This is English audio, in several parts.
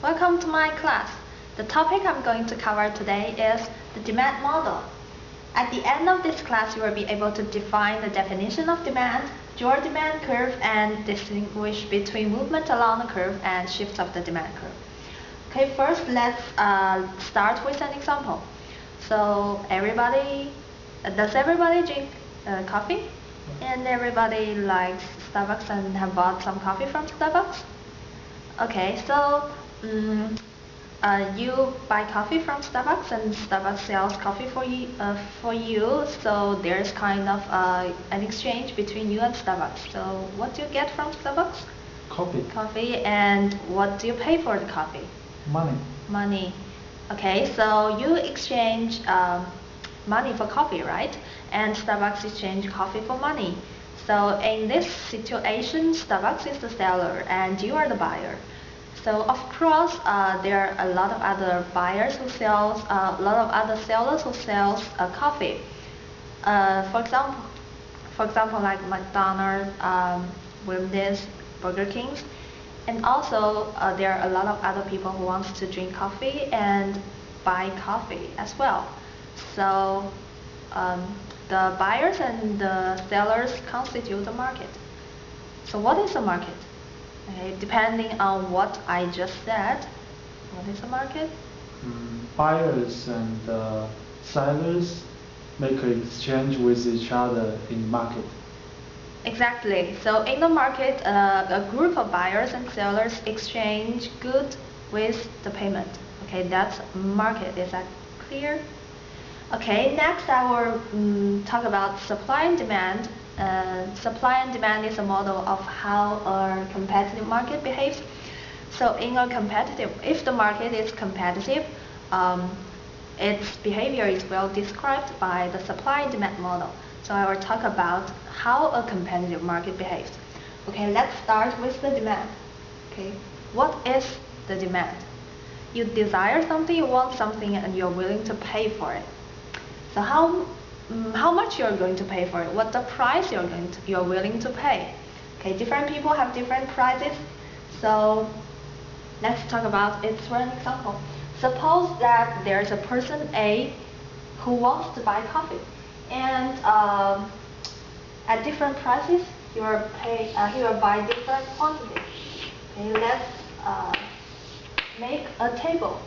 Welcome to my class. The topic I'm going to cover today is the demand model. At the end of this class, you will be able to define the definition of demand, draw a demand curve, and distinguish between movement along the curve and shifts of the demand curve. Okay, first let's start with an example. So does everybody drink coffee? And everybody likes Starbucks and have bought some coffee from Starbucks? Okay, so you buy coffee from Starbucks and Starbucks sells coffee for you. So there's kind of an exchange between you and Starbucks. So what do you get from Starbucks? Coffee. Coffee. And what do you pay for the coffee? Money. Money. Okay, so you exchange money for coffee, right? And Starbucks exchange coffee for money. So in this situation, Starbucks is the seller and you are the buyer. So of course, there are a lot of other buyers who sells, a lot of other sellers who sells coffee. For example, like McDonald's, Wendy's, Burger King's, and also there are a lot of other people who wants to drink coffee and buy coffee as well. So the buyers and the sellers constitute the market. So what is a market? Okay, depending on what I just said, what is a market? Buyers and sellers make an exchange with each other in market. Exactly. So in the market, a group of buyers and sellers exchange goods with the payment. Okay, that's market. Is that clear? Okay, next I will talk about supply and demand. Supply and demand is a model of how a competitive market behaves. So if the market is competitive, its behavior is well described by the supply and demand model. So I will talk about how a competitive market behaves. Okay, let's start with the demand. Okay, what is the demand? You desire something, you want something, and you're willing to pay for it. So how much you're going to pay for it? What the price you're willing to pay? Okay, different people have different prices. So let's talk about it for an example. Suppose that there's a person A who wants to buy coffee, and at different prices he will buy different quantities. Okay, let's make a table.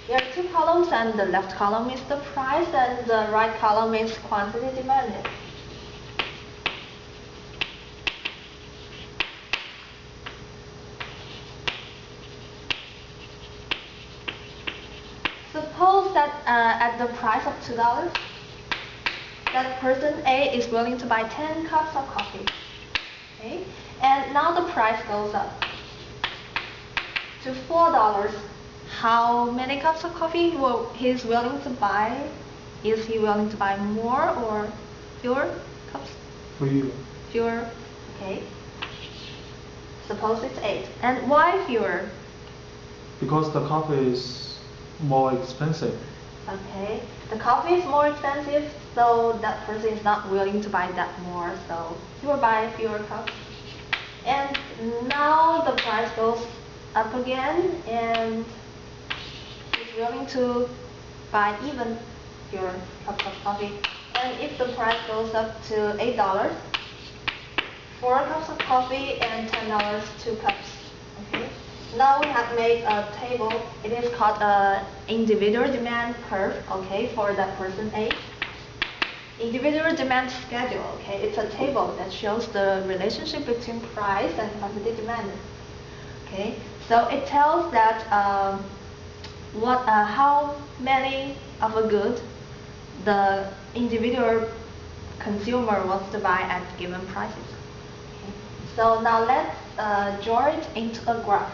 There are two columns, and the left column is the price and the right column is quantity demanded. Suppose that at the price of $2, that person A is willing to buy 10 cups of coffee. Okay? And now the price goes up to $4. How many cups of coffee he's willing to buy? Is he willing to buy more or fewer cups? Fewer. Fewer. Okay. Suppose it's 8. And why fewer? Because the coffee is more expensive. Okay. The coffee is more expensive, so that person is not willing to buy that more, so he will buy fewer cups. And now the price goes up again, and he's willing to buy even fewer cups of coffee. And if the price goes up to $8, 4 cups of coffee and $10, 2 cups. Okay. Now we have made a table. It is called an individual demand curve. Okay, for that person A. Individual demand schedule. Okay, it's a table that shows the relationship between price and quantity demanded. Okay, so it tells that how many of a good the individual consumer wants to buy at given prices. Okay. So now let's draw it into a graph.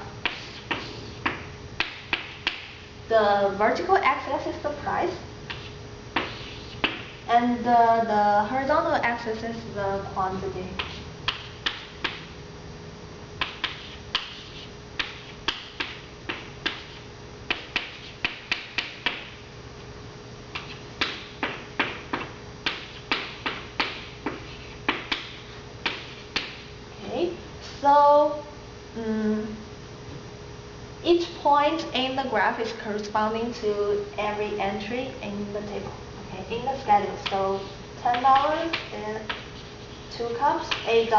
The vertical axis is the price, and the horizontal axis is the quantity. Okay, so Each point in the graph is corresponding to every entry in the table, okay, in the schedule. So $10 is 2 cups, $8,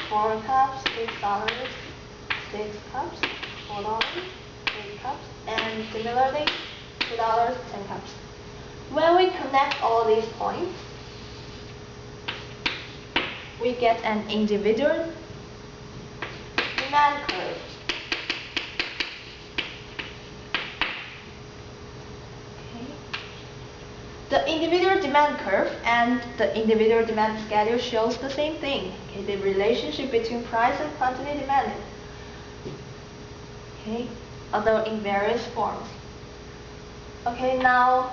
4 cups, $6, 6 cups, $4, 8 cups, and similarly, $2, 10 cups. When we connect all these points, we get an individual demand curve. The individual demand curve and the individual demand schedule shows the same thing, okay, the relationship between price and quantity demanded, okay, although in various forms. Okay, now,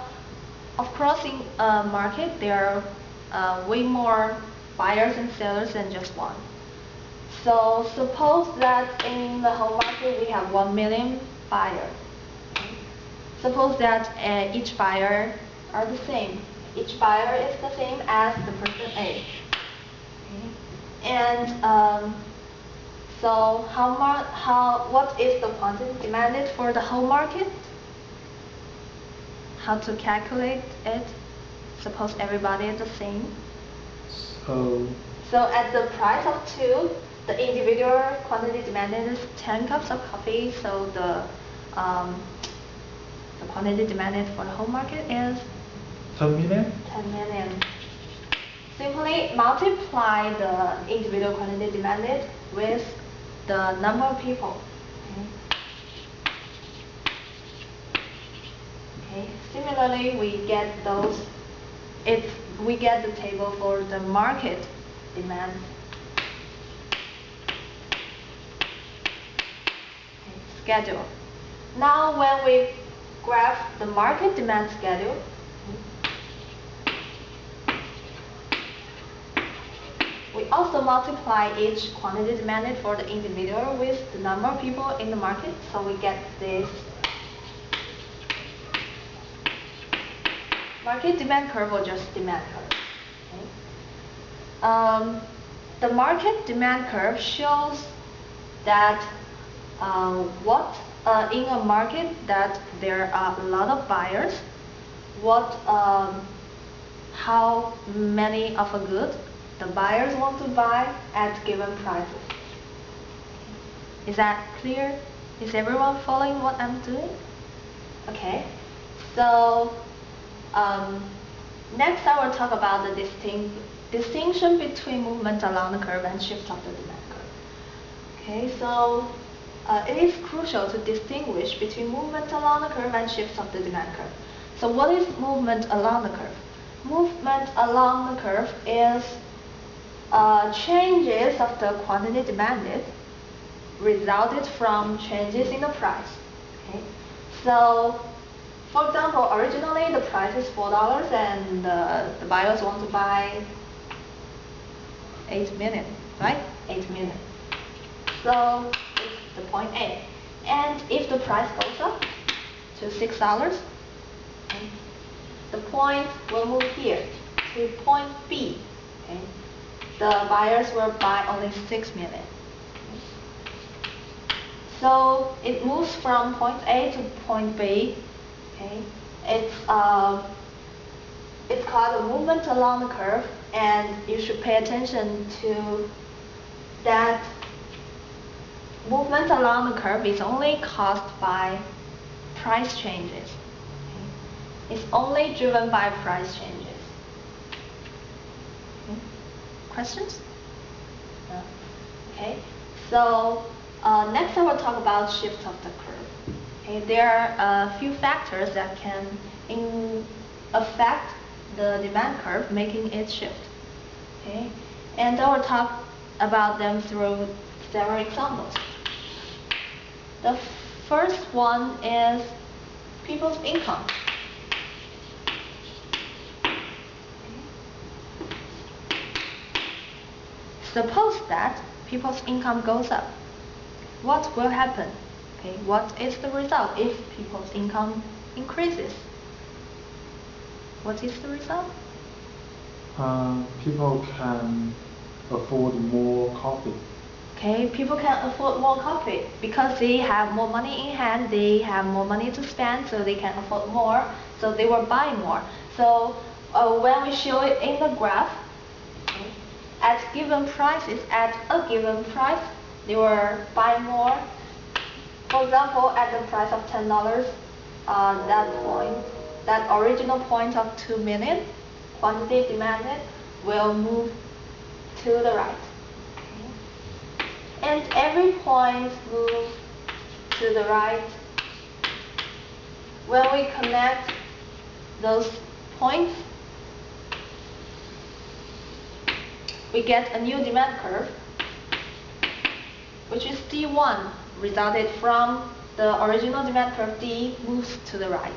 of course, in a market, there are way more buyers and sellers than just one. So suppose that in the whole market, we have 1 million buyers. Okay? Suppose that each buyer are the same. Each buyer is the same as the person A. Okay. And so what is the quantity demanded for the whole market? How to calculate it? Suppose everybody is the same. So at the price of 2, the individual quantity demanded is 10 cups of coffee. So the quantity demanded for the whole market is 10 million? 10 million. Simply multiply the individual quantity demanded with the number of people. Okay. Similarly, we get the table for the market demand. Okay. Schedule. Now, when we graph the market demand schedule, we also multiply each quantity demanded for the individual with the number of people in the market, so we get this market demand curve or just demand curve. Okay. The market demand curve shows that in a market that there are a lot of buyers, how many of a good the buyers want to buy at given prices. Is that clear? Is everyone following what I'm doing? Okay. So next I will talk about the distinction between movement along the curve and shift of the demand curve. Okay, so it is crucial to distinguish between movement along the curve and shifts of the demand curve. So what is movement along the curve? Movement along the curve is changes of the quantity demanded resulted from changes in the price. Okay? So, for example, originally the price is $4 and the buyers want to buy 8 million, right? 8 million. So it's the point A. And if the price goes up to $6, okay, the point will move here to point B. Okay? The buyers will buy only 6 million. So it moves from point A to point B. Okay? It's called a movement along the curve, and you should pay attention to that movement along the curve is only caused by price changes. Okay? It's only driven by price changes. Okay? Questions? No? Okay. So next I will talk about shifts of the curve. Okay? There are a few factors that can affect the demand curve, making it shift. Okay? And I will talk about them through several examples. The first one is people's income. Suppose that people's income goes up. What will happen? Okay, what is the result if people's income increases? What is the result? People can afford more coffee. Okay, people can afford more coffee because they have more money in hand, they have more money to spend, so they can afford more, so they will buy more. So when we show it in the graph, okay, at given prices, at a given price, they will buy more. For example, at the price of $10, that original point of 2 million, quantity demanded will move to the right. And every point moves to the right. When we connect those points, we get a new demand curve, which is D1, resulted from the original demand curve. D moves to the right.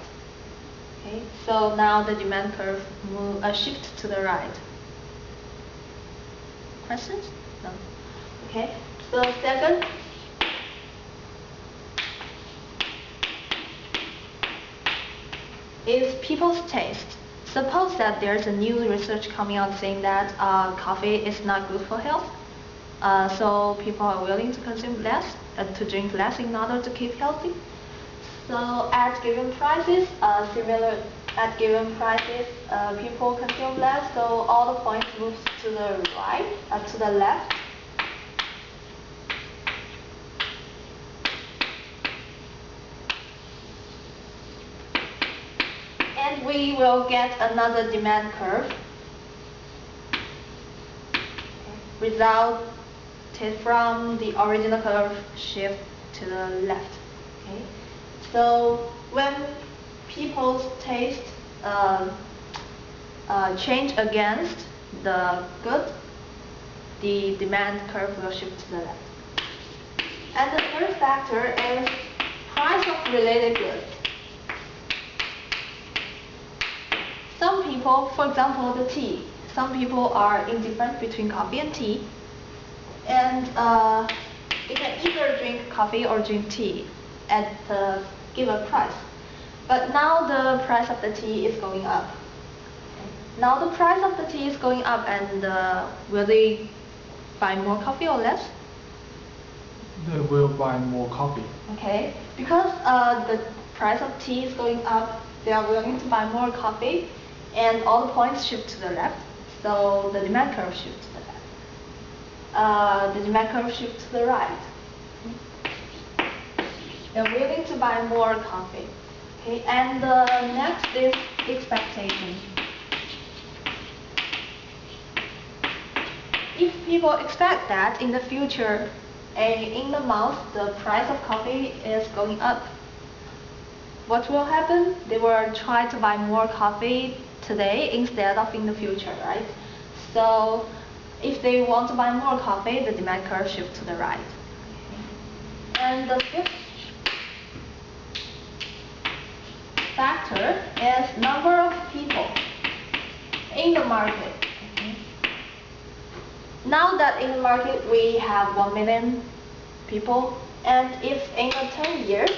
Okay, so now the demand curve shifts to the right. Questions? No. Okay. So second, is people's taste. Suppose that there's a new research coming out saying that coffee is not good for health. So people are willing to consume less, to drink less in order to keep healthy. So at given prices, people consume less, so all the points move to the right, to the left. And we will get another demand curve, resulted from the original curve shift to the left. Okay, so when people's taste change against the good, the demand curve will shift to the left. And the third factor is price of related goods. Some people, for example, the tea. Some people are indifferent between coffee and tea, and they can either drink coffee or drink tea at the given price. But now the price of the tea is going up. Now the price of the tea is going up, and will they buy more coffee or less? They will buy more coffee. Okay, because the price of tea is going up, they are willing to buy more coffee, and all the points shift to the left, so the demand curve shifts to the left. The demand curve shifts to the right. They're willing to buy more coffee. Okay, and next is expectation. If people expect that in the future, in the month, the price of coffee is going up, what will happen? They will try to buy more coffee today instead of in the future, right? So if they want to buy more coffee, the demand curve shifts to the right. And the fifth factor is number of people in the market. Now that in the market we have 1 million people, and if in 10 years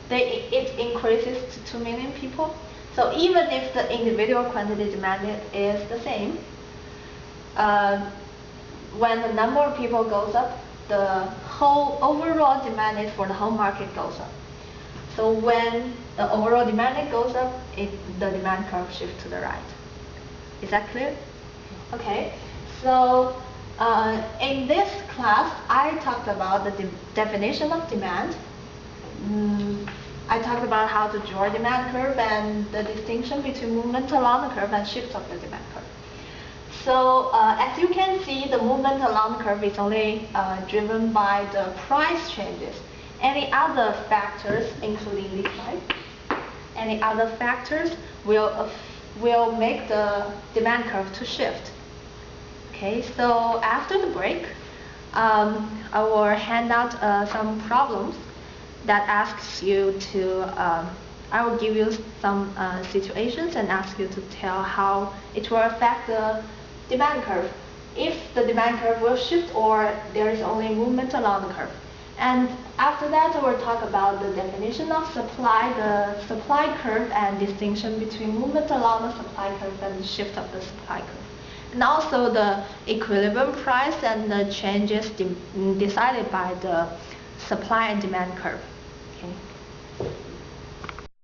it increases to 2 million people, so even if the individual quantity demanded is the same, when the number of people goes up, the whole overall demanded for the whole market goes up. So when the overall demanded goes up, the demand curve shifts to the right. Is that clear? Okay. So in this class, I talked about the definition of demand. I talked about how to draw a demand curve and the distinction between movement along the curve and shift of the demand curve. So as you can see, the movement along the curve is only driven by the price changes. Any other factors, including these five, any other factors will make the demand curve to shift. Okay, so after the break, I will hand out some problems that asks you to, I will give you some situations and ask you to tell how it will affect the demand curve, if the demand curve will shift or there is only movement along the curve. And after that, I will talk about the definition of supply, the supply curve, and distinction between movement along the supply curve and the shift of the supply curve. And also the equilibrium price and the changes decided by the supply and demand curve. Okay.